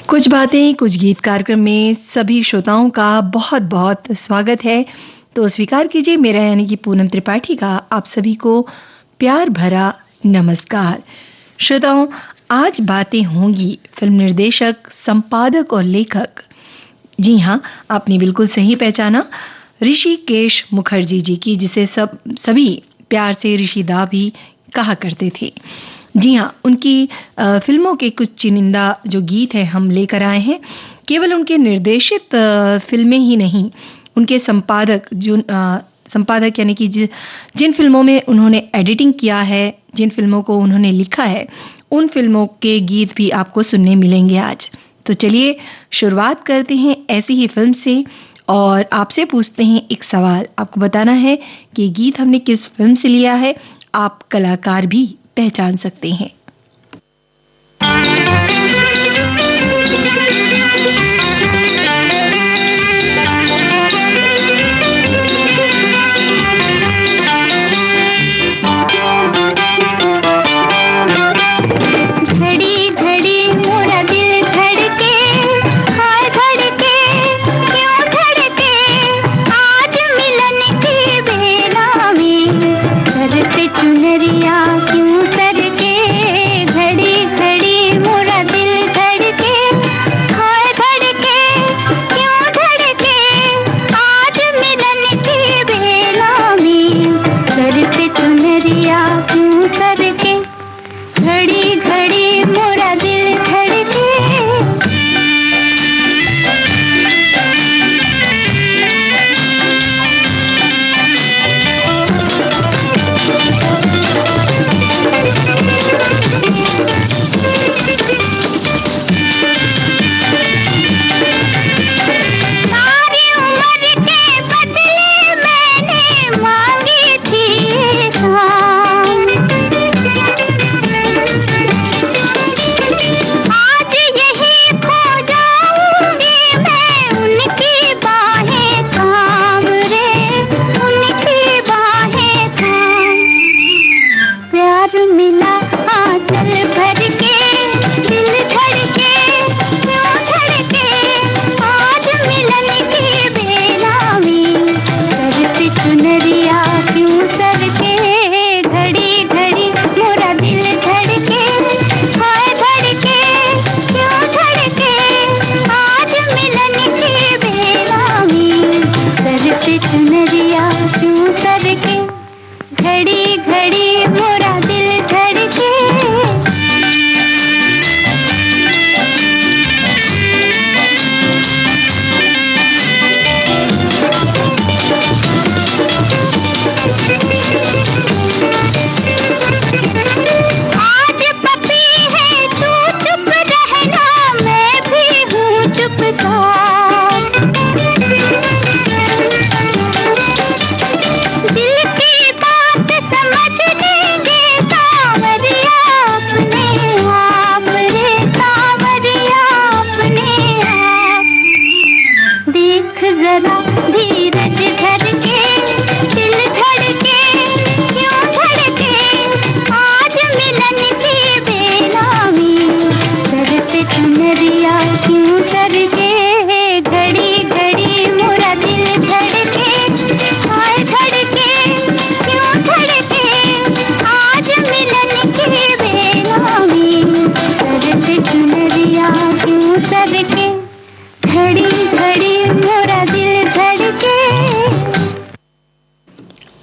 कुछ बातें कुछ गीत कार्यक्रम में सभी श्रोताओं का बहुत बहुत स्वागत है। तो स्वीकार कीजिए मेरा यानी कि पूनम त्रिपाठी का आप सभी को प्यार भरा नमस्कार। श्रोताओं, आज बातें होंगी फिल्म निर्देशक, संपादक और लेखक, जी हाँ, आपने बिल्कुल सही पहचाना, ऋषिकेश मुखर्जी जी की, जिसे सभी प्यार से ऋषिदा भी कहा करते थे। जी हाँ, उनकी फिल्मों के कुछ चुनिंदा जो गीत हैं हम लेकर आए हैं। केवल उनके निर्देशित फिल्में ही नहीं, उनके संपादक यानी कि जिन फिल्मों में उन्होंने एडिटिंग किया है, जिन फिल्मों को उन्होंने लिखा है, उन फिल्मों के गीत भी आपको सुनने मिलेंगे आज। तो चलिए शुरुआत करते हैं ऐसी ही फिल्म से और आपसे पूछते हैं एक सवाल। आपको बताना है कि गीत हमने किस फिल्म से लिया है। आप कलाकार भी पहचान सकते हैं।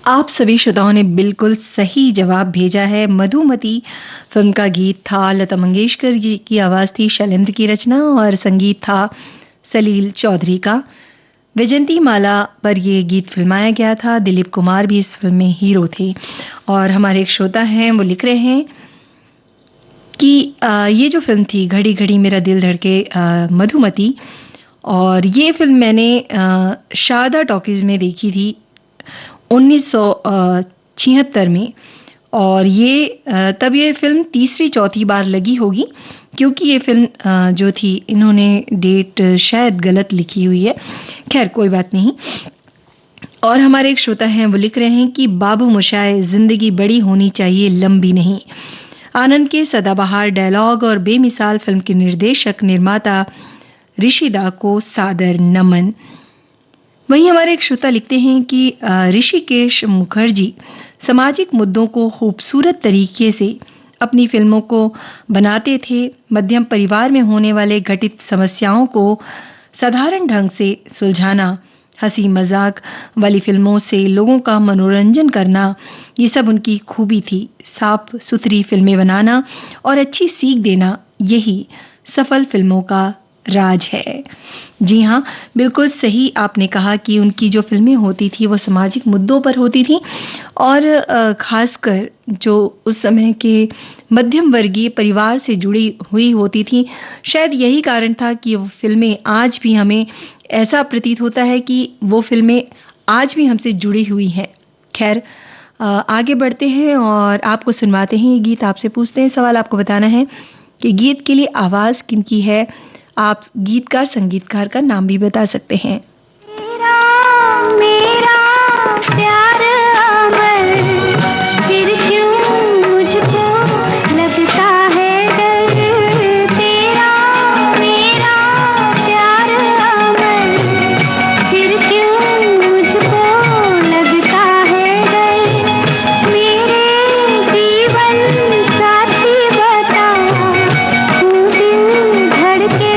आप सभी श्रोताओं ने बिल्कुल सही जवाब भेजा है। मधुमती फिल्म का गीत था, लता मंगेशकर जी की आवाज थी, शैलेंद्र की रचना और संगीत था सलील चौधरी का। वैजंती माला पर यह गीत फिल्माया गया था। दिलीप कुमार भी इस फिल्म में हीरो थे। और हमारे एक श्रोता हैं, वो लिख रहे हैं कि ये जो फिल्म थी घड़ी घड़ी मेरा दिल धड़के, मधुमती, और ये फिल्म मैंने शारदा टॉकीज में देखी थी 1976 में। और ये तब ये फिल्म तीसरी चौथी बार लगी होगी, क्योंकि ये फिल्म जो थी, इन्होंने डेट शायद गलत लिखी हुई है। खैर कोई बात नहीं। और हमारे एक श्रोता हैं, वो लिख रहे हैं कि बाबू मोशाय, जिंदगी बड़ी होनी चाहिए लंबी नहीं। आनंद के सदाबहार डायलॉग और बेमिसाल फिल्म के निर्देशक निर्माता ऋषिदा को सादर नमन। वहीं हमारे एक श्रोता लिखते हैं कि ऋषिकेश मुखर्जी सामाजिक मुद्दों को खूबसूरत तरीके से अपनी फिल्मों को बनाते थे। मध्यम परिवार में होने वाले घटित समस्याओं को साधारण ढंग से सुलझाना, हंसी मजाक वाली फिल्मों से लोगों का मनोरंजन करना, ये सब उनकी खूबी थी। साफ सुथरी फिल्में बनाना और अच्छी सीख देना, यही सफल फिल्मों का राज है। जी हाँ, बिल्कुल सही आपने कहा कि उनकी जो फिल्में होती थी वो सामाजिक मुद्दों पर होती थी और खासकर जो उस समय के मध्यम वर्गीय परिवार से जुड़ी हुई होती थी। शायद यही कारण था कि वो फिल्में आज भी हमें ऐसा प्रतीत होता है कि वो फिल्में आज भी हमसे जुड़ी हुई हैं। खैर, आगे बढ़ते हैं और आपको सुनवाते हैं ये गीत। आपसे पूछते हैं सवाल, आपको बताना है कि गीत के लिए आवाज किनकी है। आप गीतकार संगीतकार का नाम भी बता सकते हैं। मेरा प्यार अमर, फिर क्यों मुझको लगता है डर। तेरा मेरा प्यार अमर, फिर क्यों मुझको लगता है डर। मेरे जीवन साथी बता, तू दिल धड़के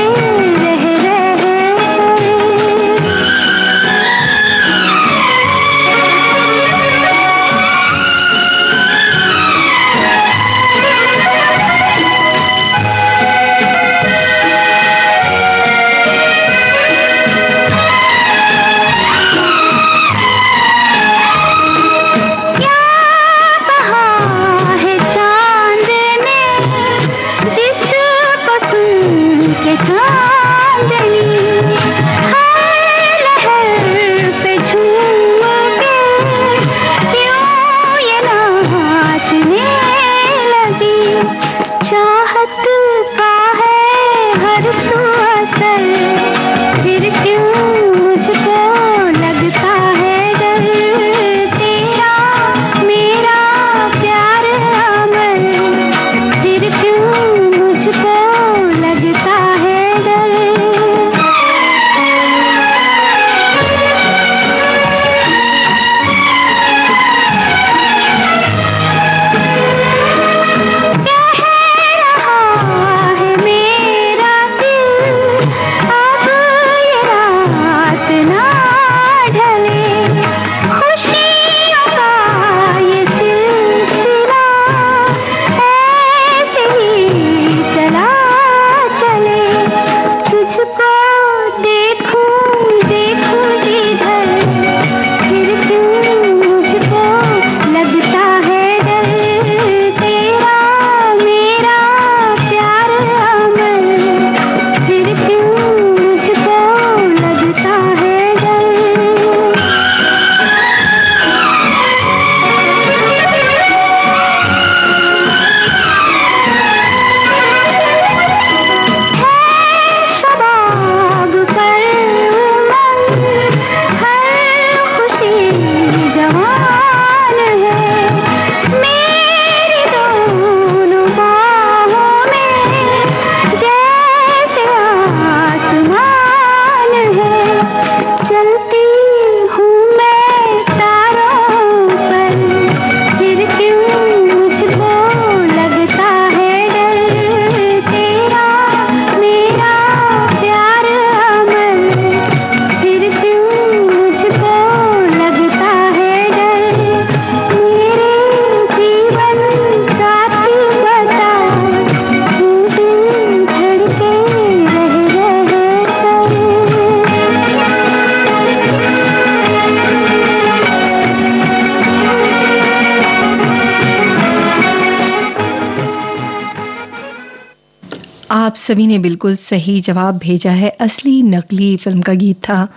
आप सभी ने बिल्कुल सही जवाब भेजा है। असली नकली फिल्म का गीत था।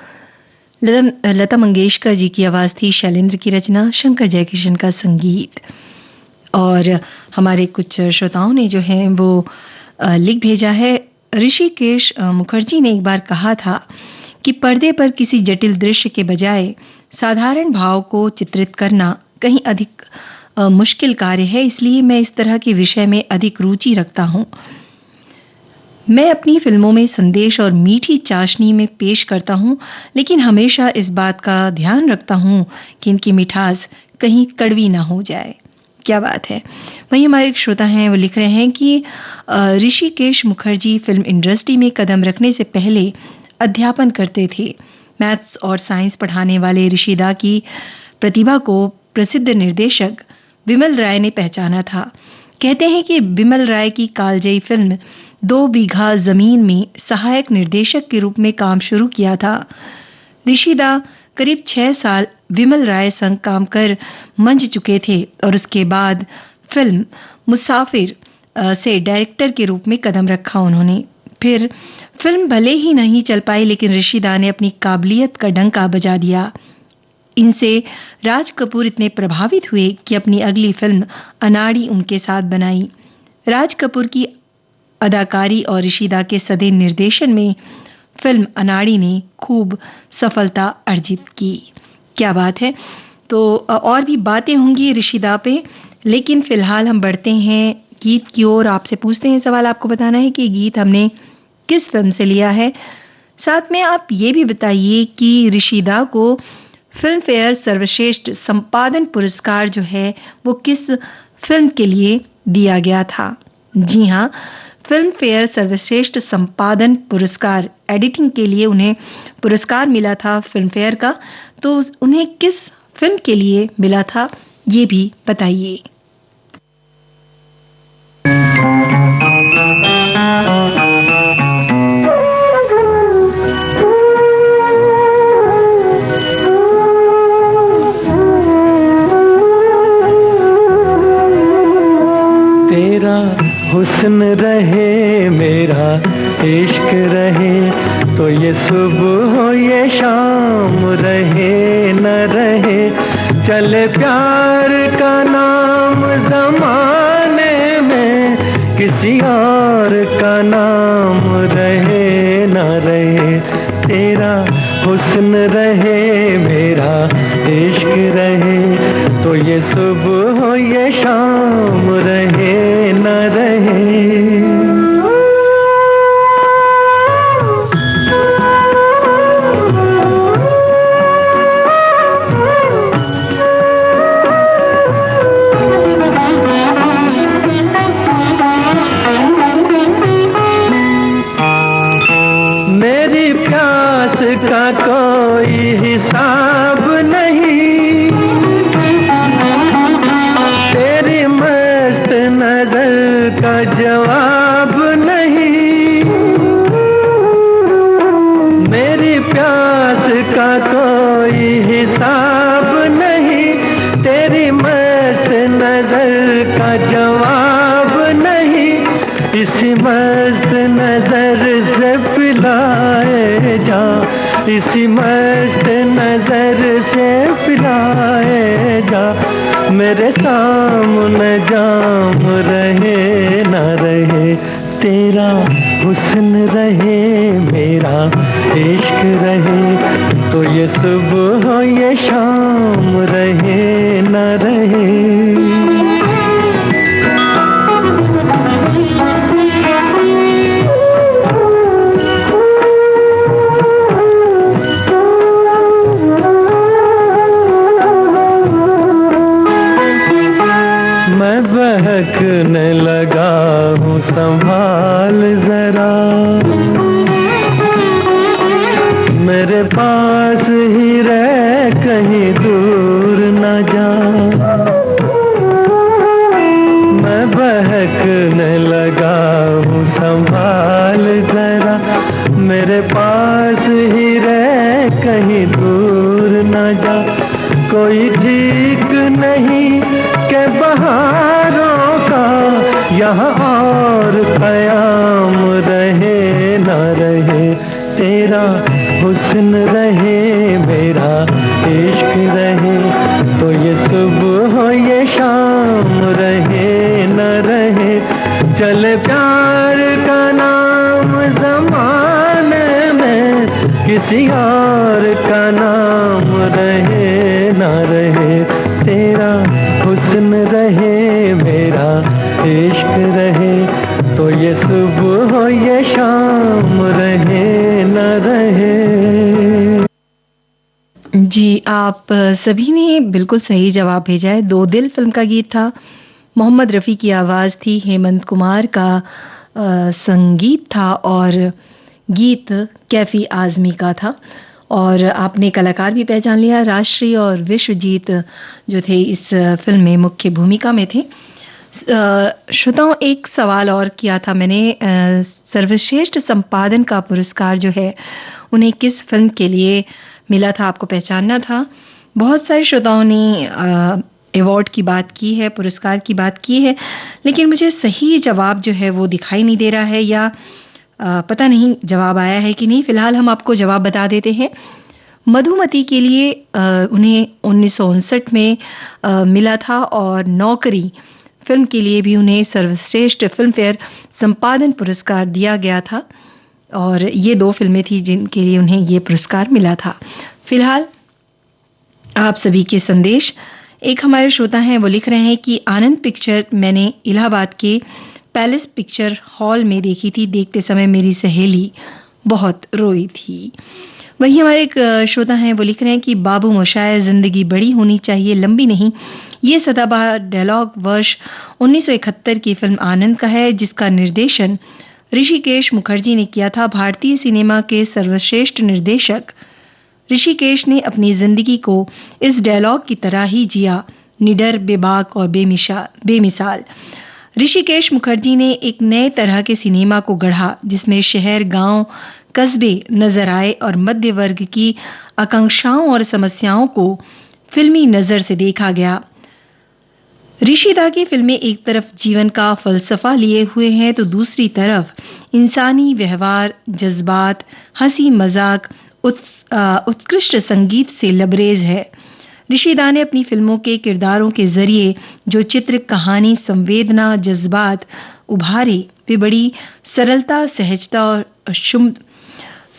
लता मंगेशकर जी की आवाज थी, शैलेंद्र की रचना, शंकर जयकिशन का संगीत। और हमारे कुछ श्रोताओं ने जो है वो लिख भेजा है। ऋषिकेश मुखर्जी ने एक बार कहा था कि पर्दे पर किसी जटिल दृश्य के बजाय साधारण भाव को चित्रित करना कहीं अधिक मुश्किल कार्य है, इसलिए मैं इस तरह के विषय में अधिक रुचि रखता हूं। मैं अपनी फिल्मों में संदेश और मीठी चाशनी में पेश करता हूं, लेकिन हमेशा इस बात का ध्यान रखता हूं कि इनकी मिठास कहीं कड़वी ना हो जाए। क्या बात है। वहीं हमारे एक श्रोता हैं, वो लिख रहे हैं कि ऋषिकेश मुखर्जी फिल्म इंडस्ट्री में कदम रखने से पहले अध्यापन करते थे। मैथ्स और साइंस पढ़ाने वाले ऋषिदा की प्रतिभा को प्रसिद्ध निर्देशक विमल राय ने पहचाना था। कहते हैं कि विमल राय की कालजयी फिल्म 2 बीघा जमीन में सहायक निर्देशक के रूप में काम शुरू किया था। ऋषिदा करीब 6 साल विमल राय संग काम कर मंच चुके थे और उसके बाद फिल्म मुसाफिर से डायरेक्टर के रूप में कदम रखा उन्होंने। फिर फिल्म भले ही नहीं चल पाई, लेकिन ऋषिदा ने अपनी काबिलियत का डंका बजा दिया। इनसे राज कपूर इतने प्रभावित हुए कि अपनी अगली फिल्म अनाड़ी उनके साथ बनाई। राज कपूर की अदाकारी और ऋषिदा के सधे निर्देशन में फिल्म अनाड़ी ने खूब सफलता अर्जित की। क्या बात है। तो और भी बातें होंगी ऋषिदा पे, लेकिन फिलहाल हम बढ़ते हैं गीत की ओर। आपसे पूछते हैं सवाल, आपको बताना है कि गीत हमने किस फिल्म से लिया है। साथ में आप ये भी बताइए कि ऋषिदा को फिल्म फेयर सर्वश्रेष्ठ संपादन पुरस्कार जो है वो किस फिल्म के लिए दिया गया था। जी हाँ, फिल्म फेयर सर्वश्रेष्ठ संपादन पुरस्कार एडिटिंग के लिए उन्हें पुरस्कार मिला था फिल्म फेयर का। तो उन्हें किस फिल्म के लिए मिला था ये भी बताइए। तेरा हुस्न रहे, मेरा इश्क रहे, तो ये सुबह हो ये शाम रहे न रहे, चले प्यार का नाम जमाने में, किसी और का नाम रहे न रहे। तेरा हुस्न रहे, मेरा इश्क रहे, तो ये सुबह हो ये शाम रहे न रहे। मेरी प्यास का कोई हिसाब नहीं, तेरी मस्त नजर का जवाब नहीं। मेरी प्यास का कोई हिसाब नहीं, तेरी मस्त नजर का जवाब नहीं। इसी मस्त नजर से पिलाए जा, इसी मस्त नजर से पिलाए जा, मेरे सामने जाम रहे न रहे। तेरा हुस्न रहे, मेरा इश्क रहे, तो ये सुबह हो ये शाम रहे न रहे। बहकने लगा हूँ, संभाल जरा, मेरे पास ही रह, कहीं दूर न जा। मैं बहकने लगा हूँ, संभाल जरा, मेरे पास ही रह, कहीं दूर न जा। कोई ठीक नहीं के बहारों का यहाँ और क़याम रहे न रहे। तेरा हुस्न रहे, मेरा इश्क रहे, तो ये सुबह हो ये शाम रहे न रहे। चले प्यार का नाम ज़माने में, किसी और का नाम रहे न रहे। तेरा हुस्न दिन रहे मेरा इश्क रहे, तो ये सुबह हो ये शाम रहे न रहे। जी, आप सभी ने बिल्कुल सही जवाब भेजा है। दो दिल फिल्म का गीत था, मोहम्मद रफ़ी की आवाज़ थी, हेमंत कुमार का संगीत था और गीत कैफ़ी आज़मी का था। और आपने कलाकार भी पहचान लिया, राष्ट्रीय और विश्वजीत जो थे इस फिल्म में मुख्य भूमिका में थे। श्रोताओं, एक सवाल और किया था मैंने, सर्वश्रेष्ठ संपादन का पुरस्कार जो है उन्हें किस फिल्म के लिए मिला था, आपको पहचानना था। बहुत सारे श्रोताओं ने अवार्ड की बात की है, पुरस्कार की बात की है, लेकिन मुझे सही जवाब जो है वो दिखाई नहीं दे रहा है, या पता नहीं जवाब आया है कि नहीं। फिलहाल हम आपको जवाब बता देते हैं। मधुमती के लिए उन्हें 1959 में मिला था, और नौकरी फिल्म के लिए भी उन्हें सर्वश्रेष्ठ फिल्म फेयर संपादन पुरस्कार दिया गया था, और ये दो फिल्में थी जिनके लिए उन्हें ये पुरस्कार मिला था। फिलहाल आप सभी के संदेश, एक हमारे श्रोता हैं, वो लिख रहे हैं कि आनंद पिक्चर मैंने इलाहाबाद के पैलेस पिक्चर हॉल में देखी थी, देखते समय मेरी सहेली बहुत रोई थी। वहीं हमारे एक श्रोता हैं, वो लिख रहे हैं कि बाबू मोशाय, जिंदगी बड़ी होनी चाहिए लंबी नहीं, ये सदाबहार डायलॉग वर्ष 1971 की फिल्म आनंद का है, जिसका निर्देशन ऋषिकेश मुखर्जी ने किया था। भारतीय सिनेमा के सर्वश्रेष्ठ निर्देशक ऋषिकेश ने अपनी जिंदगी को इस डायलॉग की तरह ही जिया, निडर, बेबाक और बेमिसाल। ऋषिकेश मुखर्जी ने एक नए तरह के सिनेमा को गढ़ा, जिसमें शहर, गांव, कस्बे नजर आए और मध्य वर्ग की आकांक्षाओं और समस्याओं को फिल्मी नजर से देखा गया। ऋषिदा की फिल्में एक तरफ जीवन का फलसफा लिए हुए हैं, तो दूसरी तरफ इंसानी व्यवहार, जज्बात, हंसी मजाक, उत्कृष्ट संगीत से लबरेज है। ऋषिदा ने अपनी फिल्मों के किरदारों के जरिए जो चित्र, कहानी, संवेदना, जज्बात उभारे, वे बड़ी सरलता, सहजता और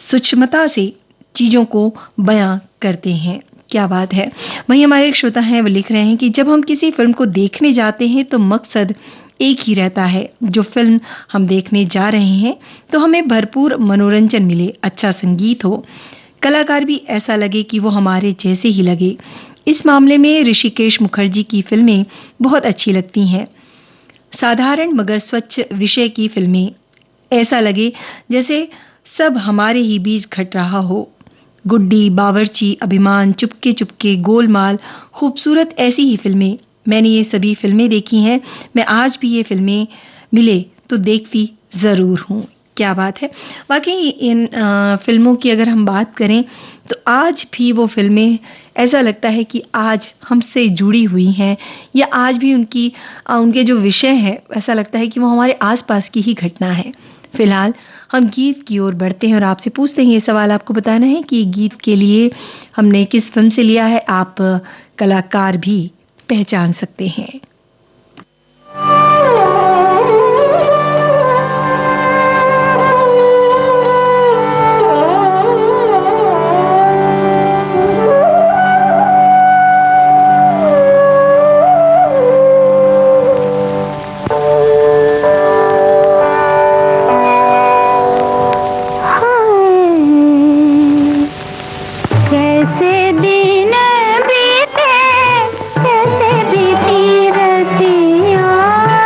सूक्ष्मता से चीजों को बयां करते हैं। क्या बात है। वहीं हमारे एक श्रोता हैं, वो लिख रहे हैं कि जब हम किसी फिल्म को देखने जाते हैं तो मकसद एक ही रहता है, जो फिल्म हम देखने जा रहे हैं तो हमें भरपूर मनोरंजन मिले, अच्छा संगीत हो, कलाकार भी ऐसा लगे कि वो हमारे जैसे ही लगे। इस मामले में ऋषिकेश मुखर्जी की फिल्में बहुत अच्छी लगती हैं। साधारण मगर स्वच्छ विषय की फिल्में, ऐसा लगे जैसे सब हमारे ही बीच घट रहा हो। गुड्डी, बावर्ची, अभिमान, चुपके चुपके, गोलमाल, खूबसूरत, ऐसी ही फिल्में मैंने ये सभी फिल्में देखी हैं। मैं आज भी ये फिल्में मिले तो देखती जरूर हूँ। क्या बात है। वाकई इन फिल्मों की अगर हम बात करें तो आज भी वो फिल्में ऐसा लगता है कि आज हमसे जुड़ी हुई हैं, या आज भी उनके जो विषय है ऐसा लगता है कि वो हमारे आसपास की ही घटना है। फिलहाल हम गीत की ओर बढ़ते हैं और आपसे पूछते हैं, ये सवाल आपको बताना है कि गीत के लिए हमने किस फिल्म से लिया है। आप कलाकार भी पहचान सकते हैं। कैसे बीती रतिया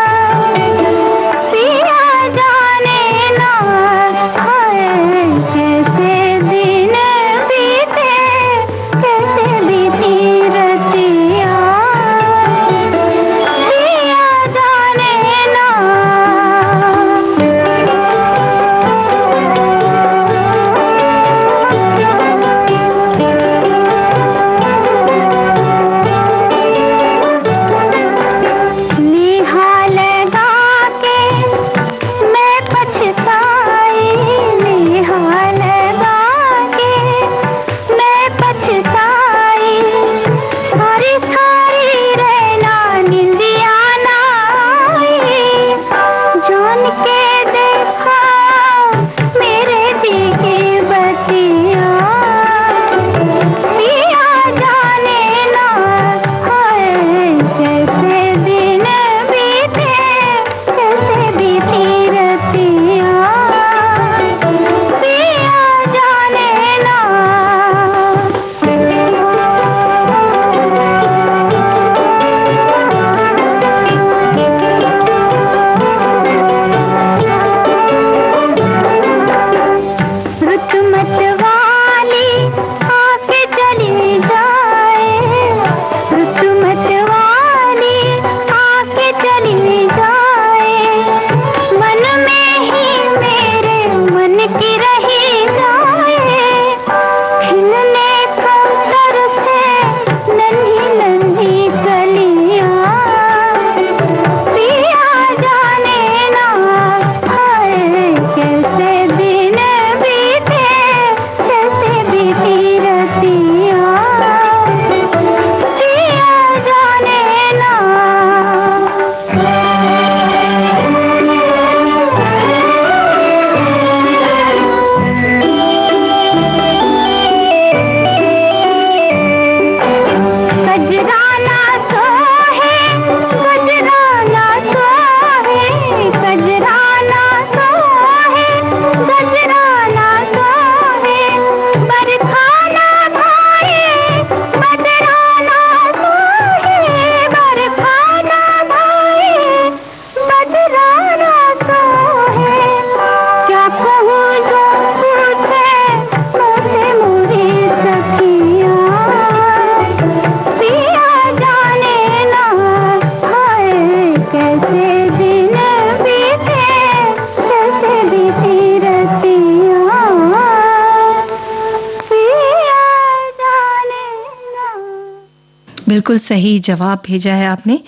बिल्कुल सही जवाब भेजा है आपने।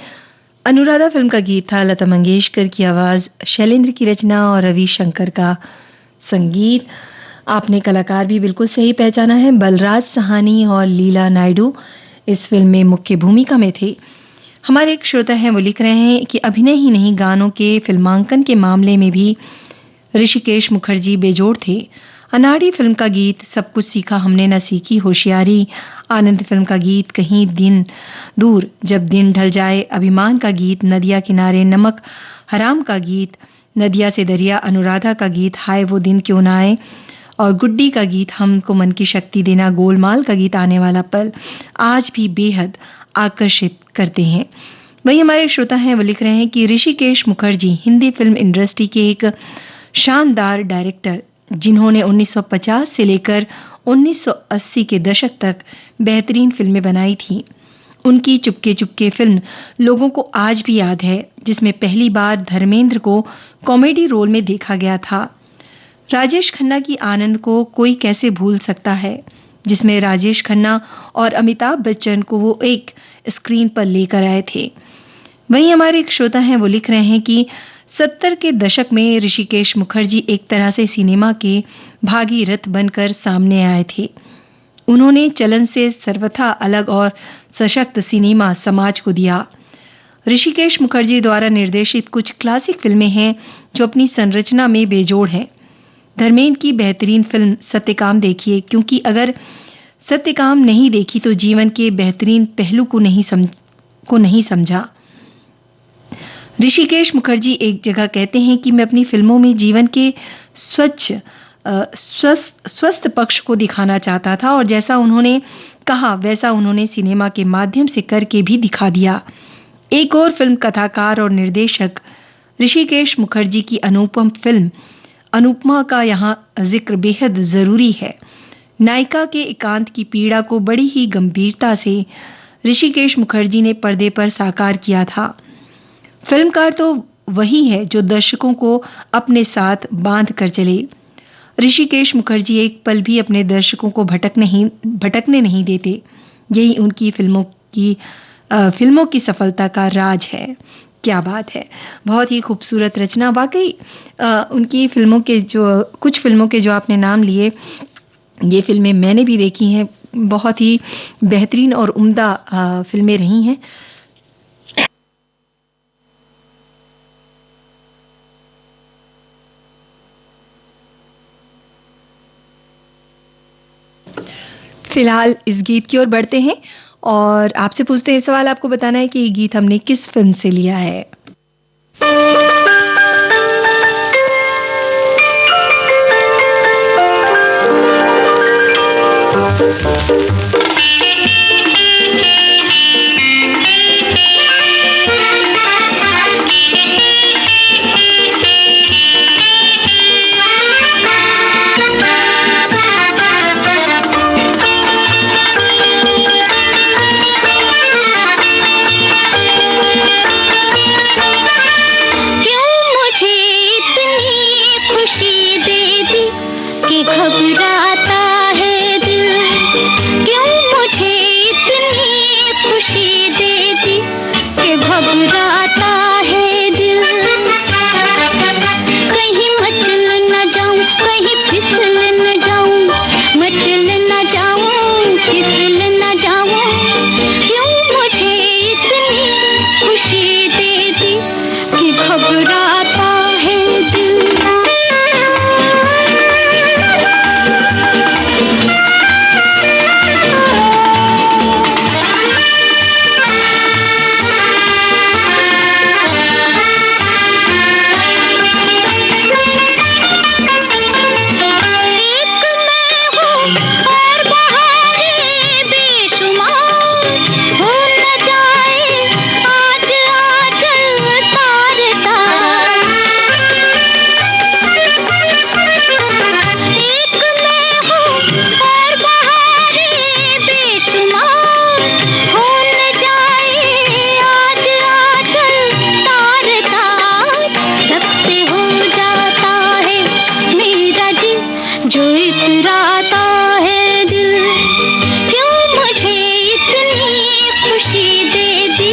अनुराधा फिल्म का गीत था, लता मंगेशकर की आवाज, शैलेंद्र की रचना और रविशंकर का संगीत। आपने कलाकार भी बिल्कुल सही पहचाना है, बलराज सहानी और लीला नायडू इस फिल्म में मुख्य भूमिका में थे। हमारे एक श्रोता हैं, वो लिख रहे हैं कि अभिनय ही नहीं, गानों के फिल्मांकन के मामले में भी ऋषिकेश मुखर्जी बेजोड़ थे। अनाड़ी फिल्म का गीत सब कुछ सीखा हमने न सीखी होशियारी, आनंद फिल्म का गीत कहीं दिन दूर जब दिन ढल जाए, अभिमान का गीत नदिया किनारे, नमक हराम का गीत नदिया से दरिया, अनुराधा का गीत हाय वो दिन क्यों ना आए, और गुड्डी का गीत हमको मन की शक्ति देना, गोलमाल का गीत आने वाला पल आज भी बेहद आकर्षित करते हैं। वही हमारे श्रोता हैं, वो लिख रहे हैं कि ऋषिकेश मुखर्जी हिंदी फिल्म इंडस्ट्री के एक शानदार डायरेक्टर, जिन्होंने 1950 से लेकर 1980 के दशक तक बेहतरीन फिल्में बनाई थीं। उनकी चुपके चुपके फिल्म लोगों को आज भी याद है, जिसमें पहली बार धर्मेंद्र को कॉमेडी रोल में देखा गया था। राजेश खन्ना की आनंद को कोई कैसे भूल सकता है, जिसमें राजेश खन्ना और अमिताभ बच्चन को वो एक स्क्रीन पर लेकर आए थे। वहीं हमारे एक श्रोता हैं, वो लिख रहे हैं कि 70 के दशक में ऋषिकेश मुखर्जी एक तरह से सिनेमा के भागीरथ बनकर सामने आए थे। उन्होंने चलन से सर्वथा अलग और सशक्त सिनेमा समाज को दिया। ऋषिकेश मुखर्जी द्वारा निर्देशित कुछ क्लासिक फिल्में हैं जो अपनी संरचना में बेजोड़ हैं। धर्मेंद्र की बेहतरीन फिल्म सत्यकाम देखिए, क्योंकि अगर सत्यकाम नहीं देखी तो जीवन के बेहतरीन पहलू को नहीं समझा। ऋषिकेश मुखर्जी एक जगह कहते हैं कि मैं अपनी फिल्मों में जीवन के स्वस्थ पक्ष को दिखाना चाहता था, और जैसा उन्होंने कहा वैसा उन्होंने सिनेमा के माध्यम से करके भी दिखा दिया। एक और फिल्म कथाकार और निर्देशक ऋषिकेश मुखर्जी की अनुपम फिल्म अनुपमा का यहाँ जिक्र बेहद जरूरी है। नायिका के एकांत की पीड़ा को बड़ी ही गंभीरता से ऋषिकेश मुखर्जी ने पर्दे पर साकार किया था। फिल्मकार तो वही है जो दर्शकों को अपने साथ बांध कर चले। ऋषिकेश मुखर्जी एक पल भी अपने दर्शकों को भटकने नहीं देते। यही उनकी फिल्मों की सफलता का राज है। क्या बात है, बहुत ही खूबसूरत रचना। वाकई उनकी कुछ फिल्मों के जो आपने नाम लिए, ये फिल्में मैंने भी देखी हैं, बहुत ही बेहतरीन और उम्दा फिल्में रही हैं। फिलहाल इस गीत की ओर बढ़ते हैं और आपसे पूछते हैं सवाल। आपको बताना है कि ये गीत हमने किस फिल्म से लिया है। खुशी दे दी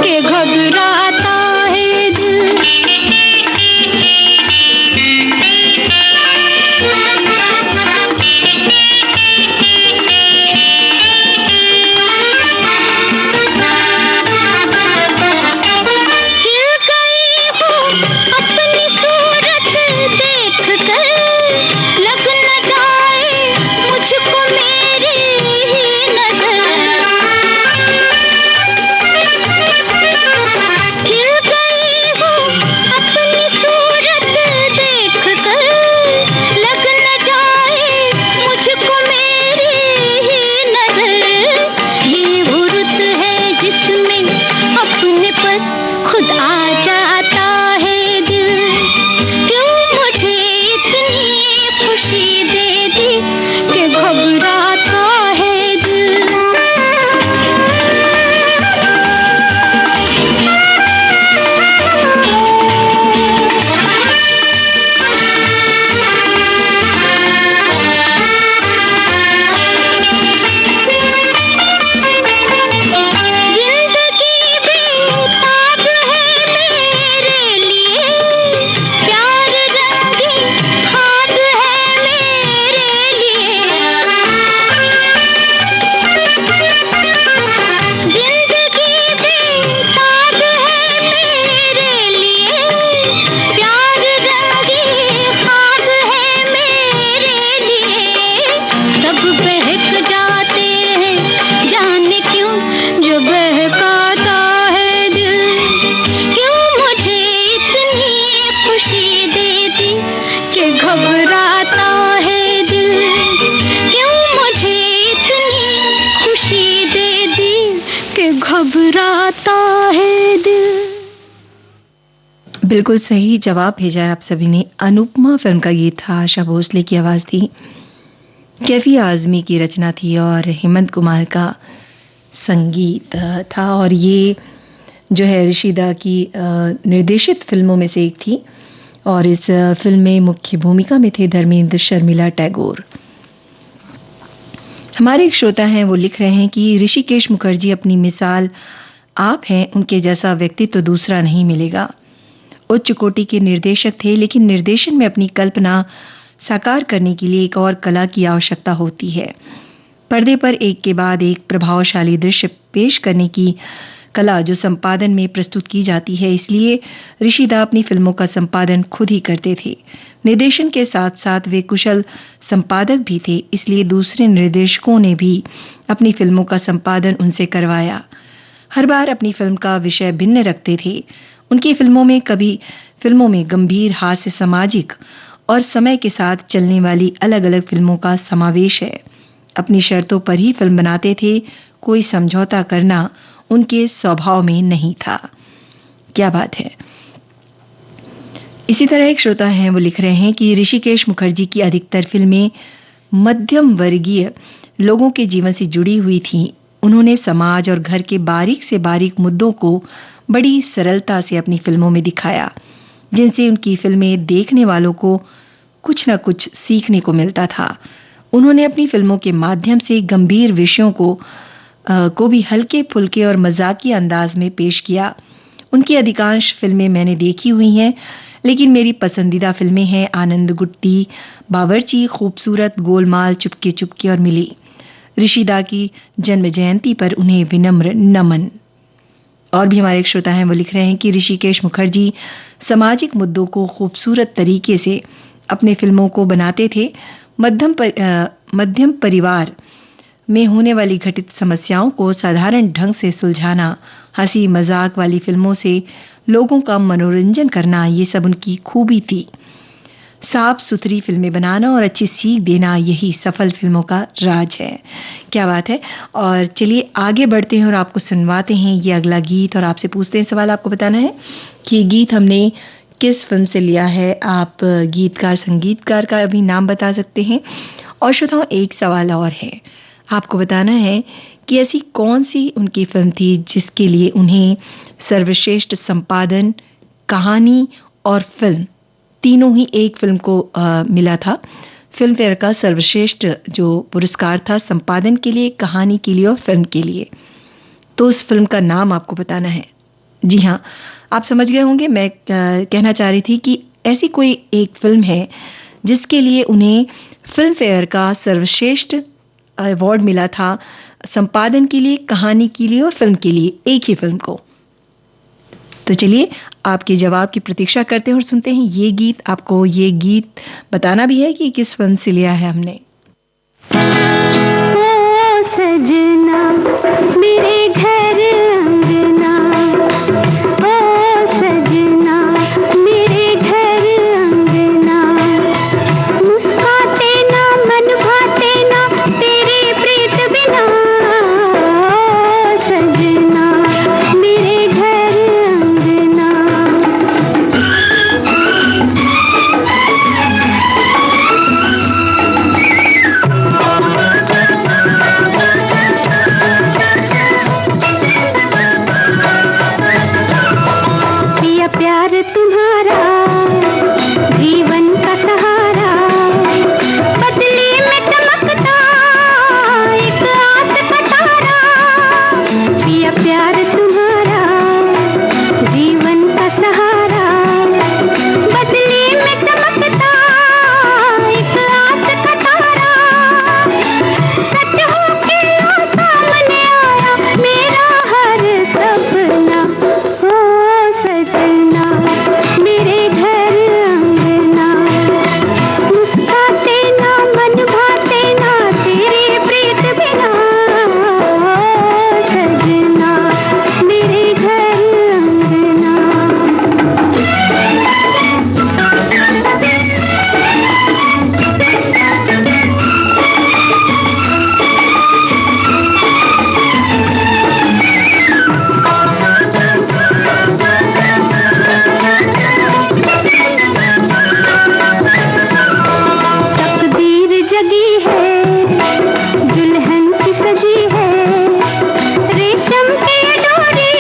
कि घबराता है दिल। बिल्कुल सही जवाब भेजा है आप सभी ने। अनुपमा फिल्म का गीत था, आशा भोसले की आवाज थी, कैफी आजमी की रचना थी और हेमंत कुमार का संगीत था। और ये जो है ऋषिदा की निर्देशित फिल्मों में से एक थी और इस फिल्म में मुख्य भूमिका में थे धर्मेंद्र शर्मिला टैगोर। हमारे एक श्रोता हैं, वो लिख रहे हैं कि ऋषिकेश मुखर्जी अपनी मिसाल आप हैं, उनके जैसा व्यक्तित्व तो दूसरा नहीं मिलेगा। उच्च कोटि के निर्देशक थे, लेकिन निर्देशन में अपनी कल्पना साकार करने के लिए एक और कला की आवश्यकता होती है। पर्दे पर एक के बाद एक प्रभावशाली दृश्य पेश करने की कला जो संपादन में प्रस्तुत की जाती है, इसलिए ऋषिदा अपनी फिल्मों का संपादन खुद ही करते थे। निर्देशन के साथ साथ वे कुशल संपादक भी थे, इसलिए दूसरे निर्देशकों ने भी अपनी फिल्मों का संपादन उनसे करवाया। हर बार अपनी फिल्म का विषय भिन्न रखते थे। उनकी फिल्मों में गंभीर, हास्य, सामाजिक और समय के साथ चलने वाली अलग-अलग फिल्मों का समावेश है। अपनी शर्तों पर ही फिल्म बनाते थे, कोई समझौता करना उनके स्वभाव में नहीं था। क्या बात है। इसी तरह एक श्रोता हैं, वो लिख रहे हैं कि ऋषिकेश मुखर्जी की अधिकतर फिल्में मध्यम वर्गीय लोगों के जीवन से जुड़ी हुई थीं। उन्होंने समाज और घर के बारीक से बारीक मुद्दों को बड़ी सरलता से अपनी फिल्मों में दिखाया, जिनसे उनकी फिल्में देखने वालों को कुछ न कुछ सीखने को मिलता था। उन्होंने अपनी फिल्मों के माध्यम से गंभीर विषयों को भी हल्के फुल्के और मजाकी अंदाज में पेश किया। उनकी अधिकांश फिल्में मैंने देखी हुई हैं, लेकिन मेरी पसंदीदा फिल्में हैं आनंद गुट्टी, बावर्ची, खूबसूरत, गोलमाल, चुपके चुपके और मिली। ऋषिदा की जन्म जयंती पर उन्हें विनम्र नमन। और भी हमारे एक श्रोता हैं, वो लिख रहे हैं कि ऋषिकेश मुखर्जी सामाजिक मुद्दों को खूबसूरत तरीके से अपने फिल्मों को बनाते थे। मध्यम परिवार में होने वाली घटित समस्याओं को साधारण ढंग से सुलझाना, हंसी मजाक वाली फिल्मों से लोगों का मनोरंजन करना, ये सब उनकी खूबी थी। साफ सुथरी फिल्में बनाना और अच्छी सीख देना, यही सफल फिल्मों का राज है। क्या बात है। और चलिए आगे बढ़ते हैं और आपको सुनवाते हैं ये अगला गीत और आपसे पूछते हैं सवाल। आपको बताना है कि गीत हमने किस फिल्म से लिया है। आप गीतकार संगीतकार का भी नाम बता सकते हैं। और श्रोताओं, एक सवाल और है, आपको बताना है कि ऐसी कौन सी उनकी फिल्म थी जिसके लिए उन्हें सर्वश्रेष्ठ संपादन, कहानी और फिल्म तीनों ही एक फिल्म को मिला था। फिल्म फेयर का सर्वश्रेष्ठ जो पुरस्कार था संपादन के लिए, कहानी के लिए और फिल्म के लिए। तो उस फिल्म का नाम आपको बताना है। जी हाँ, आप समझ गए होंगे मैं कहना चाह रही थी कि ऐसी कोई एक फिल्म है जिसके लिए उन्हें फिल्म फेयर का सर्वश्रेष्ठ अवार्ड मिला था, संपादन के लिए, कहानी के लिए और फिल्म के लिए, एक ही फिल्म को। तो चलिए आपके जवाब की प्रतीक्षा करते हैं और सुनते हैं ये गीत। आपको ये गीत बताना भी है कि किस फिल्म से लिया है हमने। ओ सजना मेरे घर अंगना, ओ सजना मेरे घर अंगना, मुस्काते ना मन भाते ना तेरी प्रीत बिना, ओ सजना मेरे घर अंगना। पिया प्यार तुम्हारा जीवन का सहारा, बदली में चमकता एक आस का तारा। पिया प्यार तुम्हारा जीवन का सहारा, बदली में चमकता एक आस का तारा। सच हो के लो सामने आया मेरा हर सपना, ओ सजना मेरे घर अंगना, मुस्काते ना मन भाते ना तेरी प्रीत बिना, ओ सजना मेरे घर अंगना। तकदीर जगी है दुल्हन की सजी है, रेशम की डोरी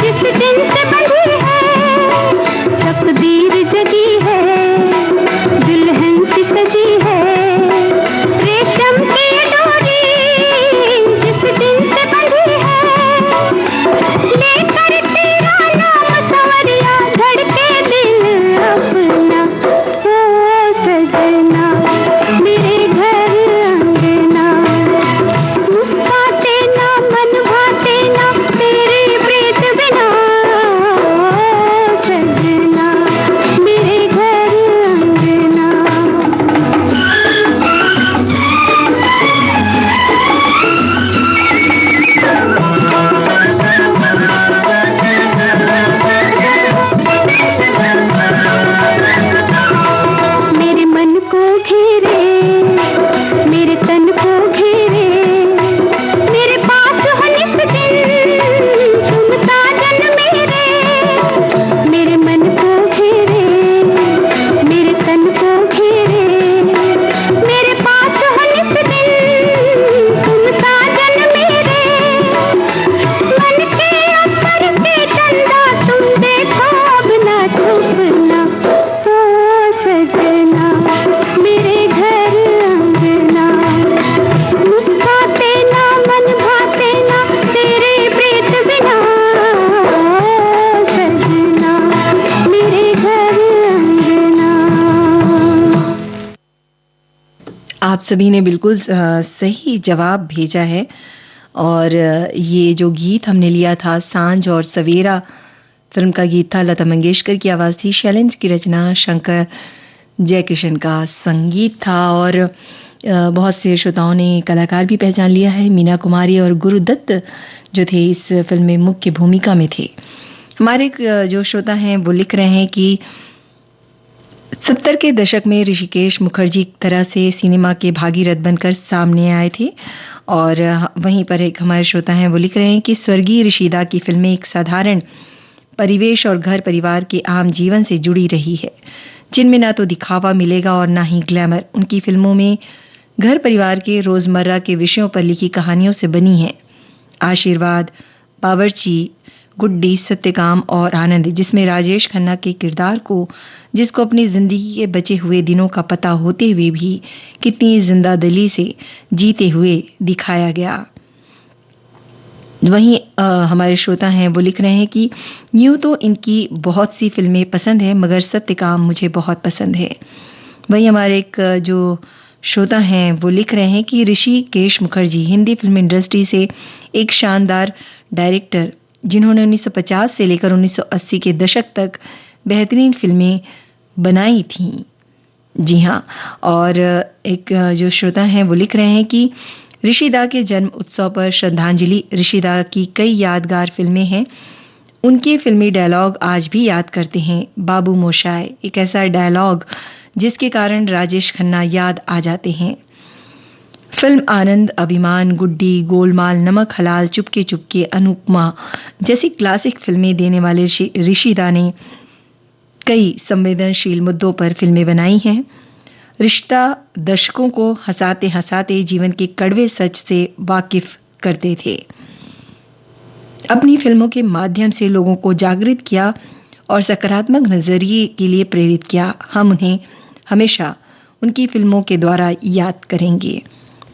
जिस दिन से बंधी है। तकदीर जगी है दुल्हन की सजी है, रेशम की डोरी जिस दिन से बंधी है। लेकर तेरा नाम सवरिया धड़के दिल अपना, ओ सजना मेरे घर अंगना, मुस्काते ना मन भाते ना तेरी प्रीत बिना, ओ सजना मेरे घर अंगना। मेरे मन को घेरे मेरे तन को घेरे, मेरे पास हो निस दिन तुम साजन मेरे। मेरे मन को घेरे मेरे तन को घेरे, मेरे पास हो निस दिन तुम साजन मेरे। मन के ऊपर के चंदा तुम देखो अब ना छुपना, ओ सजना मेरे घर अंगना, मुस्काते ना मन भाते ना तेरी प्रीत बिना, ओ सजना मेरे घर अंगना। आप सभी ने बिल्कुल सही जवाब भेजा है। और ये जो गीत हमने लिया था सांझ और सवेरा फिल्म का गीत था, लता मंगेशकर की आवाज थी, शैलेंद्र की रचना, शंकर जयकिशन का संगीत था। और बहुत से श्रोताओं ने कलाकार भी पहचान लिया है, मीना कुमारी और गुरुदत्त जो थे इस फिल्म में मुख्य भूमिका में थे। हमारे जो श्रोता हैं वो लिख रहे हैं कि 70 के दशक में ऋषिकेश मुखर्जी एक तरह से सिनेमा के भागीरथ बनकर सामने आए थे। और वहीं पर एक हमारे श्रोता हैं वो लिख रहे हैं कि स्वर्गीय ऋषिदा की फिल्में एक साधारण परिवेश और घर परिवार के आम जीवन से जुड़ी रही है, जिनमें ना तो दिखावा मिलेगा और ना ही ग्लैमर। उनकी फिल्मों में घर परिवार के रोजमर्रा के विषयों पर लिखी कहानियों से बनी है। आशीर्वाद, बावर्ची, गुड्डी, सत्यकाम और आनंद, जिसमें राजेश खन्ना के किरदार को, जिसको अपनी जिंदगी के बचे हुए दिनों का पता होते हुए भी कितनी जिंदा दिली से जीते हुए दिखाया गया। वहीं हमारे श्रोता हैं वो लिख रहे हैं कि यूं तो इनकी बहुत सी फिल्में पसंद है मगर सत्य काम मुझे बहुत पसंद है। वहीं हमारे एक जो श्रोता हैं वो लिख रहे हैं कि ऋषिकेश मुखर्जी हिंदी फिल्म इंडस्ट्री से एक शानदार डायरेक्टर जिन्होंने 1950 से लेकर 1980 के दशक तक बेहतरीन फिल्में बनाई थीं। जी हाँ, और एक जो श्रोता हैं वो लिख रहे हैं कि ऋषिदा के जन्म उत्सव पर श्रद्धांजलि। ऋषिदा की कई यादगार फिल्में हैं, उनके फिल्मी डायलॉग आज भी याद करते हैं। बाबू मोशाय एक ऐसा डायलॉग जिसके कारण राजेश खन्ना याद आ जाते हैं। फिल्म आनंद, अभिमान, गुड्डी, गोलमाल, नमक हलाल, चुपके चुपके, अनुपमा जैसी क्लासिक फिल्में देने वाले ऋषिदा ने कई संवेदनशील मुद्दों पर फिल्में बनाई हैं। रिश्ता दर्शकों को हंसाते हंसाते जीवन के कड़वे सच से वाकिफ करते थे। अपनी फिल्मों के माध्यम से लोगों को जागृत किया और सकारात्मक नजरिए के लिए प्रेरित किया। हम उन्हें हमेशा उनकी फिल्मों के द्वारा याद करेंगे।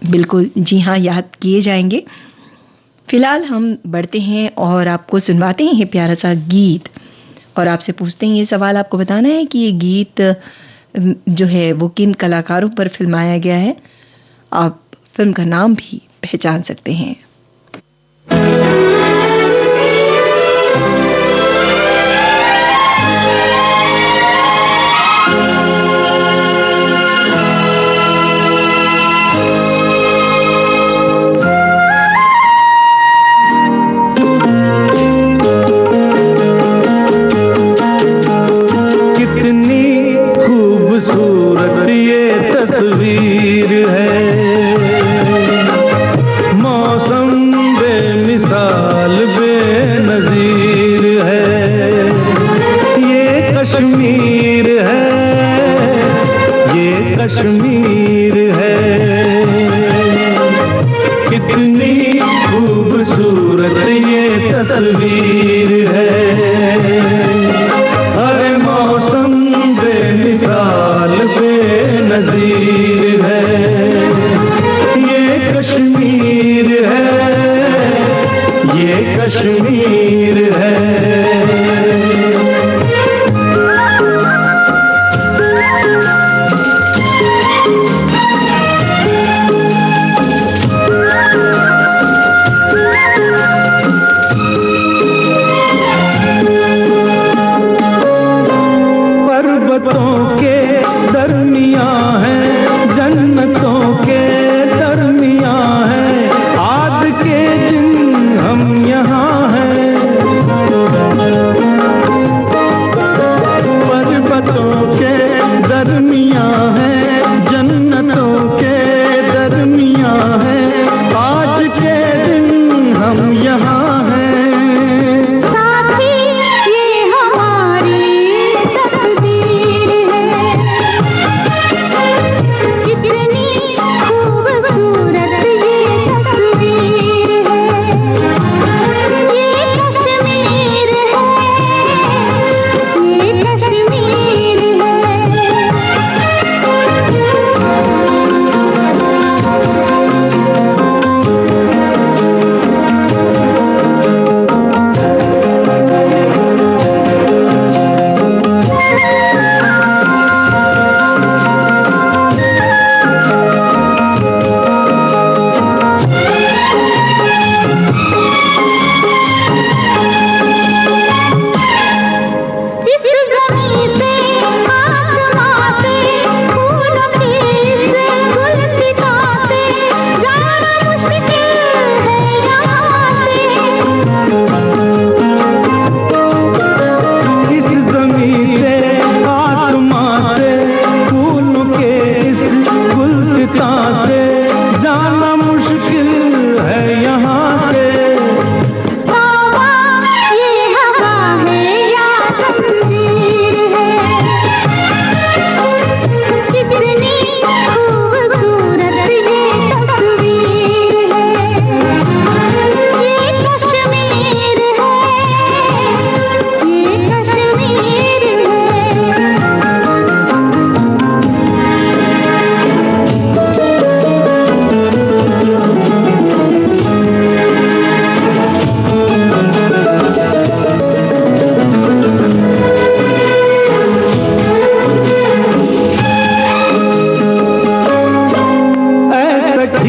बिल्कुल, जी हाँ, याद किए जाएंगे। फिलहाल हम बढ़ते हैं और आपको सुनवाते हैं प्यारा सा गीत और आपसे पूछते हैं, ये सवाल आपको बताना है कि ये गीत जो है वो किन कलाकारों पर फिल्माया गया है। आप फिल्म का नाम भी पहचान सकते हैं।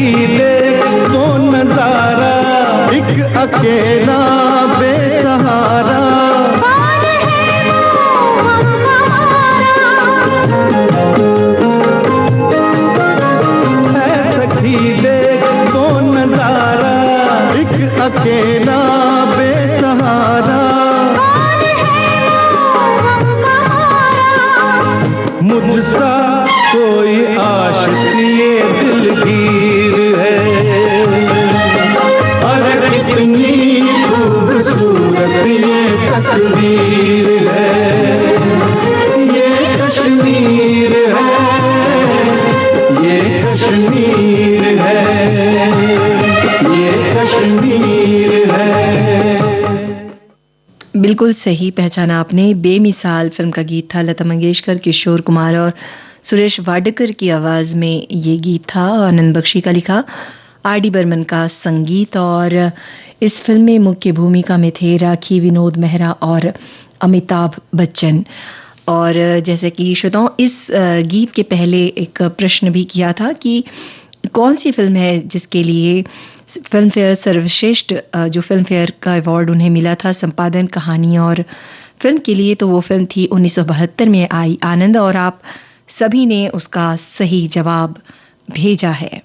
सखी देख तो नजारा, एक अकेला बेसहारा। अकेला बेसहारा, मुझसा कोई आशिक ये दिलगीर है। अरे कितनी खूबसूरत ये तस्वीर है, ये कश्मीर है, ये कश्मीर है, ये कश्मीर है। बिल्कुल सही पहचाना आपने। बेमिसाल फिल्म का गीत था, लता मंगेशकर, किशोर कुमार और सुरेश वाडकर की आवाज में ये गीत था। आनंद बख्शी का लिखा, आर.डी. बर्मन का संगीत। और इस फिल्म में मुख्य भूमिका में थे राखी, विनोद मेहरा और अमिताभ बच्चन। और जैसे कि श्रोताओं, इस गीत के पहले एक प्रश्न भी किया था कि कौन सी फिल्म है जिसके लिए फिल्म फेयर सर्वश्रेष्ठ जो फिल्म फेयर का अवार्ड उन्हें मिला था संपादन, कहानी और फिल्म के लिए। तो वो फिल्म थी 1972 में आई आनंद, और आप सभी ने उसका सही जवाब भेजा है।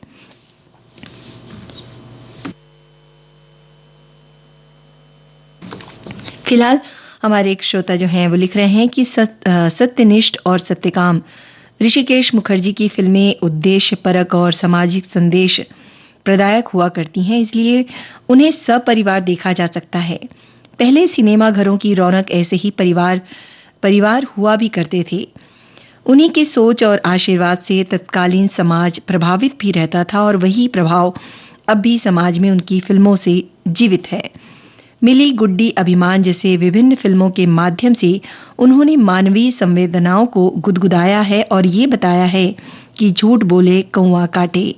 फिलहाल हमारे एक श्रोता जो हैं वो लिख रहे हैं कि सत्यनिष्ठ और सत्यकाम ऋषिकेश मुखर्जी की फिल्में उद्देश्यपरक और सामाजिक संदेश प्रदायक हुआ करती हैं, इसलिए उन्हें सपरिवार देखा जा सकता है। पहले सिनेमा घरों की रौनक ऐसे ही परिवार हुआ भी करते थे। उन्हीं की सोच और आशीर्वाद से तत्कालीन समाज प्रभावित भी रहता था, और वही प्रभाव अब भी समाज में उनकी फिल्मों से जीवित है। मिली गुड्डी, अभिमान जैसे विभिन्न फिल्मों के माध्यम से उन्होंने मानवीय संवेदनाओं को गुदगुदाया है और ये बताया है कि झूठ बोले कौआ काटे।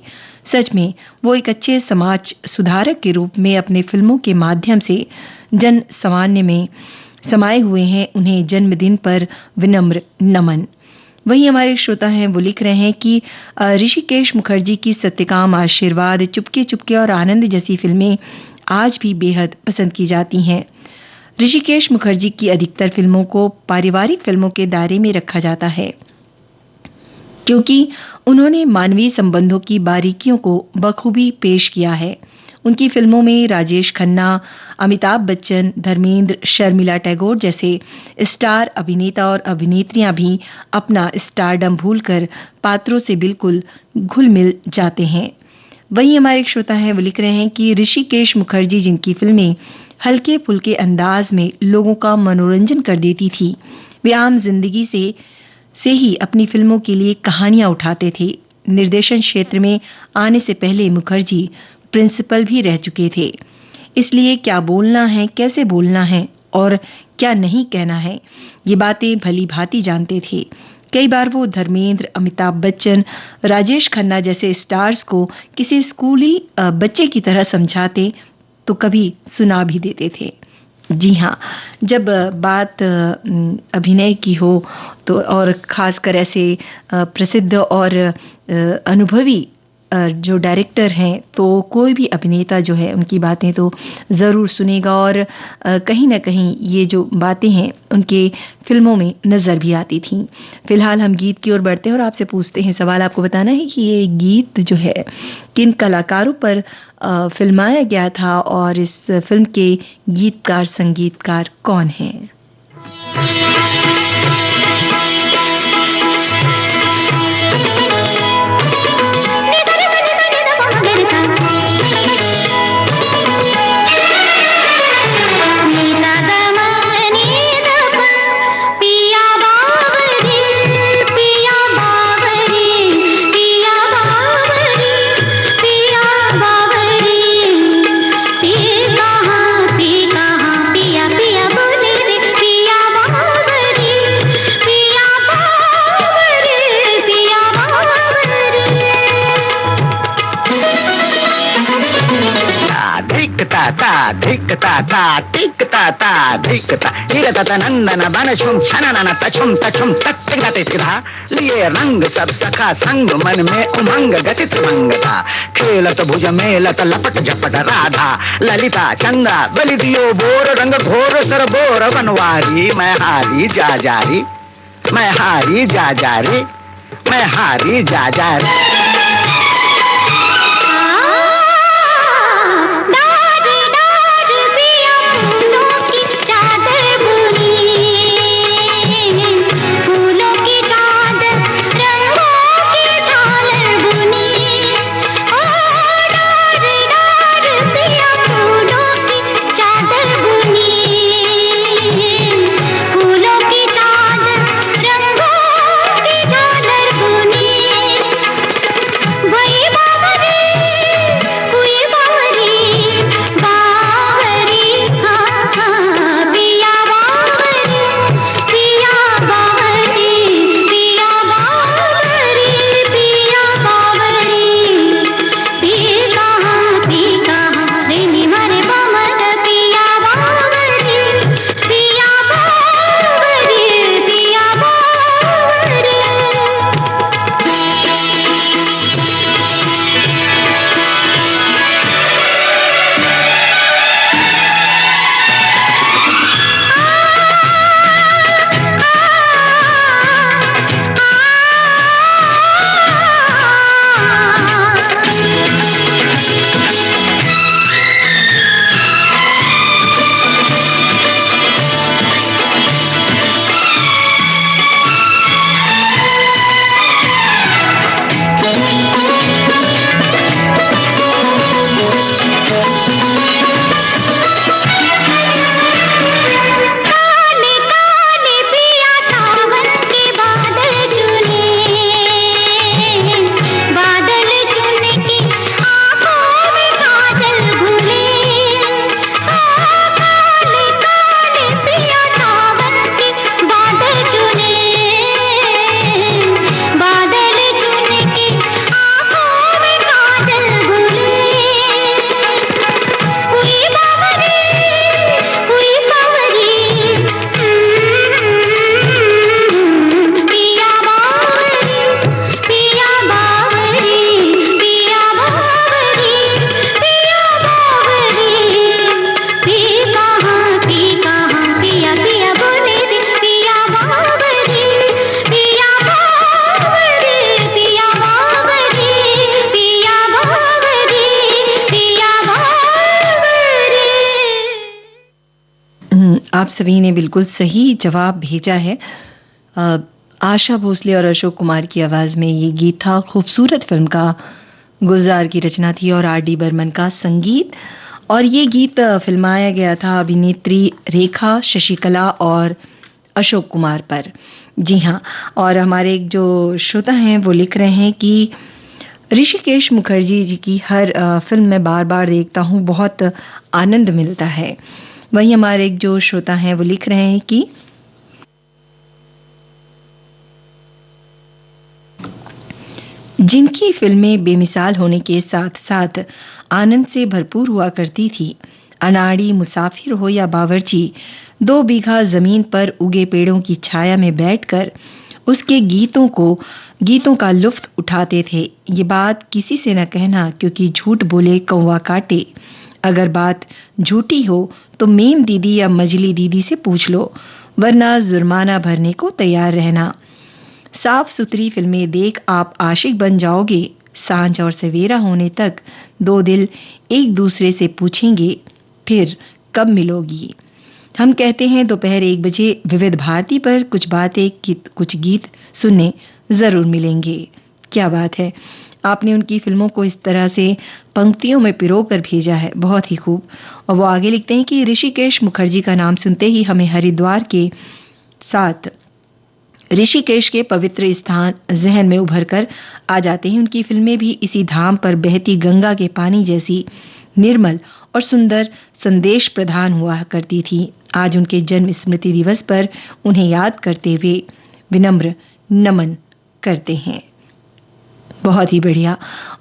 सच में वो एक अच्छे समाज सुधारक के रूप में अपने फिल्मों के माध्यम से जन सामान्य में समाये हुए हैं। उन्हें जन्मदिन पर विनम्र नमन। वहीं हमारे श्रोता हैं वो लिख रहे हैं कि ऋषिकेश मुखर्जी की सत्यकाम, आशीर्वाद, चुपके चुपके और आनंद जैसी फिल्में आज भी बेहद पसंद की जाती हैं। ऋषिकेश मुखर्जी की अधिकतर फिल्मों को पारिवारिक फिल्मों के दायरे में रखा जाता है, क्योंकि उन्होंने मानवीय संबंधों की बारीकियों को बखूबी पेश किया है। उनकी फिल्मों में राजेश खन्ना, अमिताभ बच्चन, धर्मेंद्र, शर्मिला टैगोर जैसे स्टार अभिनेता और अभिनेत्रियां भी अपना स्टारडम भूलकर पात्रों से बिल्कुल घुल मिल जाते हैं। वहीं हमारे एक श्रोता हैं वो लिख रहे हैं कि ऋषिकेश मुखर्जी जिनकी फिल्में हल्के फुल्के अंदाज में लोगों का मनोरंजन कर देती थी, वे आम जिंदगी से ही अपनी फिल्मों के लिए कहानियां उठाते थे। निर्देशन क्षेत्र में आने से पहले मुखर्जी प्रिंसिपल भी रह चुके थे, इसलिए क्या बोलना है, कैसे बोलना है और क्या नहीं कहना है, ये बातें भली भांति जानते थे। कई बार वो धर्मेंद्र, अमिताभ बच्चन, राजेश खन्ना जैसे स्टार्स को किसी स्कूली बच्चे की तरह समझाते तो कभी सुना भी देते थे। जी हाँ, जब बात अभिनय की हो तो, और खासकर ऐसे प्रसिद्ध और अनुभवी जो डायरेक्टर हैं, तो कोई भी अभिनेता जो है उनकी बातें तो ज़रूर सुनेगा, और कहीं ना कहीं ये जो बातें हैं उनके फिल्मों में नज़र भी आती थीं। फिलहाल हम गीत की ओर बढ़ते हैं और आपसे पूछते हैं सवाल। आपको बताना है कि ये गीत जो है किन कलाकारों पर फिल्माया गया था और इस फिल्म के गीतकार संगीतकार कौन हैं। पिया पिया बोले रे पिया बाबरी। धिकता ता टिकता ता धिकता हिरता नंदन बन छुम छनन तछुम तछुम तत्तिगते सिधा लिए रंग सब सखा संग मन में उमंग गति सुमंगता खेलत भुज मेलत लपट झपट राधा ललिता चंदा बलि दियो बोर रंग घोर सर बोर बनवारी मैं हारी जा जारी मैं हारी जा जारी मैं हारी जा जारी आप सभी ने बिल्कुल सही जवाब भेजा है। आशा भोसले और अशोक कुमार की आवाज में ये गीत था। खूबसूरत फिल्म का गुलजार की रचना थी और आर डी बर्मन का संगीत। और ये गीत फिल्माया गया था अभिनेत्री रेखा, शशिकला और अशोक कुमार पर। जी हाँ, और हमारे एक जो श्रोता हैं वो लिख रहे हैं कि ऋषिकेश मुखर्जी जी की हर फिल्म में बार बार देखता हूँ, बहुत आनंद मिलता है। वहीं हमारे एक जो श्रोता हैं वो लिख रहे हैं कि जिनकी फिल्में बेमिसाल होने के साथ साथ आनंद से भरपूर हुआ करती थी, अनाड़ी, मुसाफिर हो या बावर्ची, 2 बीघा जमीन पर उगे पेड़ों की छाया में बैठकर उसके गीतों का लुत्फ उठाते थे। ये बात किसी से न कहना, क्योंकि झूठ बोले कौवा काटे। अगर बात झूठी हो तो मेम दीदी या मजली दीदी से पूछ लो, वरना जुर्माना भरने को तैयार रहना। साफ सुथरी फिल्में देख आप आशिक बन जाओगे। सांझ और सवेरा होने तक 2 दिल एक दूसरे से पूछेंगे, फिर कब मिलोगी। हम कहते हैं दोपहर 1 बजे विविध भारती पर कुछ गीत सुनने जरूर मिलेंगे। क्या बात है, आपने उनकी फिल्मों को इस तरह से पंक्तियों में पिरोकर भेजा है, बहुत ही खूब। और वो आगे लिखते हैं कि ऋषिकेश मुखर्जी का नाम सुनते ही हमें हरिद्वार के साथ ऋषिकेश के पवित्र स्थान जहन में उभर कर आ जाते हैं। उनकी फिल्में भी इसी धाम पर बहती गंगा के पानी जैसी निर्मल और सुंदर संदेश प्रदान हुआ करती थी। आज उनके जन्म स्मृति दिवस पर उन्हें याद करते हुए विनम्र नमन करते हैं। बहुत ही बढ़िया।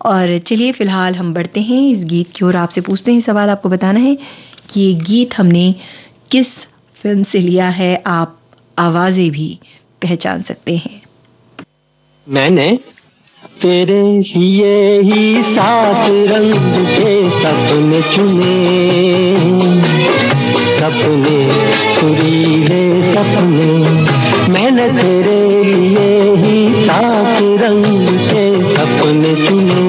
और चलिए फिलहाल हम बढ़ते हैं इस गीत की ओर। आपसे पूछते हैं सवाल, आपको बताना है कि ये गीत हमने किस फिल्म से लिया है, आप आवाजें भी पहचान सकते हैं। मैंने तेरे लिए ही 7 रंग के सपने चुने, सपने सुरीले सपने। मैंने तेरे लिए ही 7 रंग के सपने चुने,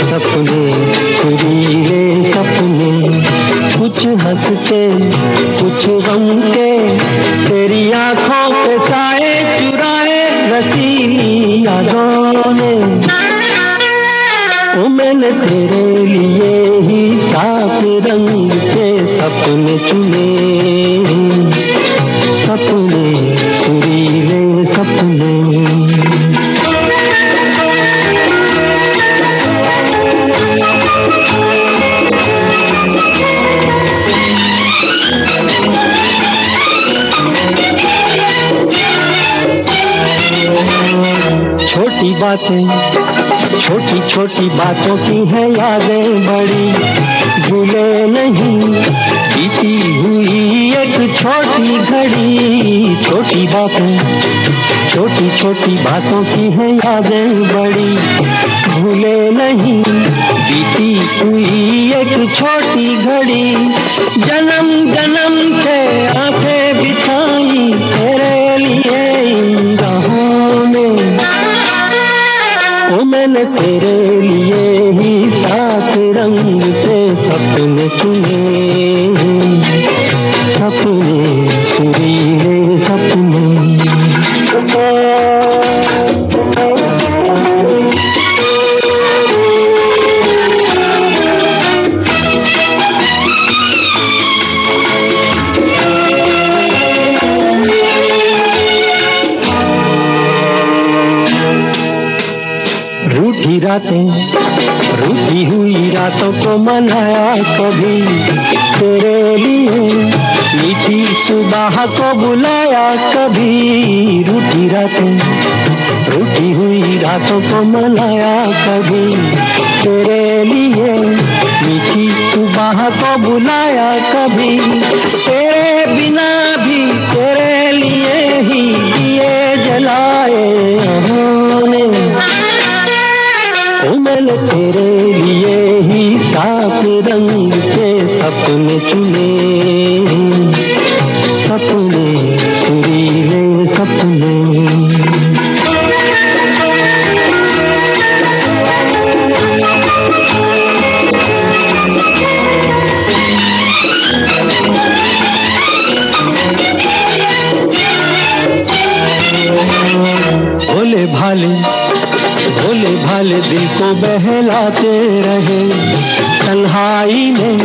सपने सुरीले सपने। कुछ हंसते कुछ गम के, तेरी आंखों पे साए चुराए रसीली यादों ने। ओ मैंने तेरे लिए ही 7 रंग के सपने चुने, सपने सुरीले सपने। छोटी बातें छोटी छोटी बातों की है यादें बड़ी, भूले नहीं बीती हुई एक छोटी घड़ी। छोटी बातें छोटी छोटी बातों की है यादें बड़ी, भूले नहीं बीती हुई एक छोटी घड़ी। जन्म जन्म से आंखें बिछाई तेरे लिए इन राहों में। ओ मैंने तेरे लिए ही 7 रंग के सपने चुने, सपने सुरीले सपने। रूठी रातें रूठी हुई रातों को मनाया कभी तेरे लिए, मीठी सुबह को बुलाया कभी। रूठी रातें रूठी हुई रातों को मनाया कभी तेरे लिए, मीठी सुबह को बुलाया कभी। तेरे बिना भी तेरे लिए ही दिए जलाए हमने। ओ मैंने तेरे लिए ही 7 रंग के सपने चुने, सपने सुरीले सपने। भोले भाले दिल को बहलाते रहे, तन्हाई में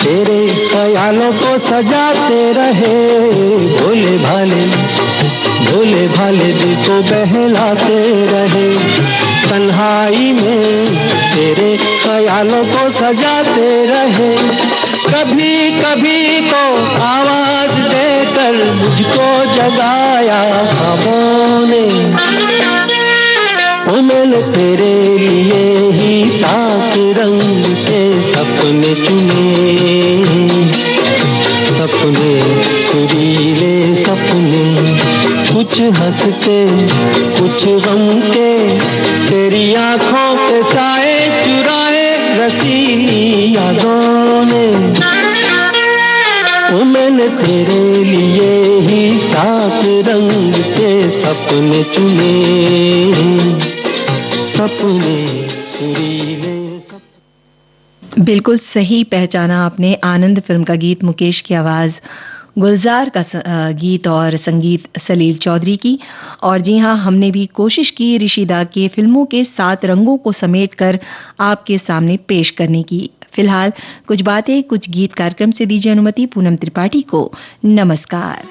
तेरे ख्यालों को सजाते रहे। भोले भाले दिल को बहलाते रहे, तन्हाई में तेरे ख्यालों को सजाते रहे। कभी कभी तो आवाज देकर मुझको जगाया ख्वाबों ने। ओ मैंने तेरे लिए ही 7 रंग के सपने चुने, सपने सुरीले सपने। कुछ हंसते कुछ गम के, तेरी आंखों पे साए चुराए रसीली यादों ने। ओ मैंने तेरे लिए ही 7 रंग के सपने चुने, सपने सुरीले सपने। बिल्कुल सही पहचाना आपने। आनंद फिल्म का गीत, मुकेश की आवाज, गुलजार का गीत और संगीत सलील चौधरी की। और जी हाँ, हमने भी कोशिश की ऋषिदा के फिल्मों के 7 रंगों को समेटकर आपके सामने पेश करने की। फिलहाल कुछ बातें कुछ गीत कार्यक्रम से दीजिए अनुमति। पूनम त्रिपाठी को नमस्कार।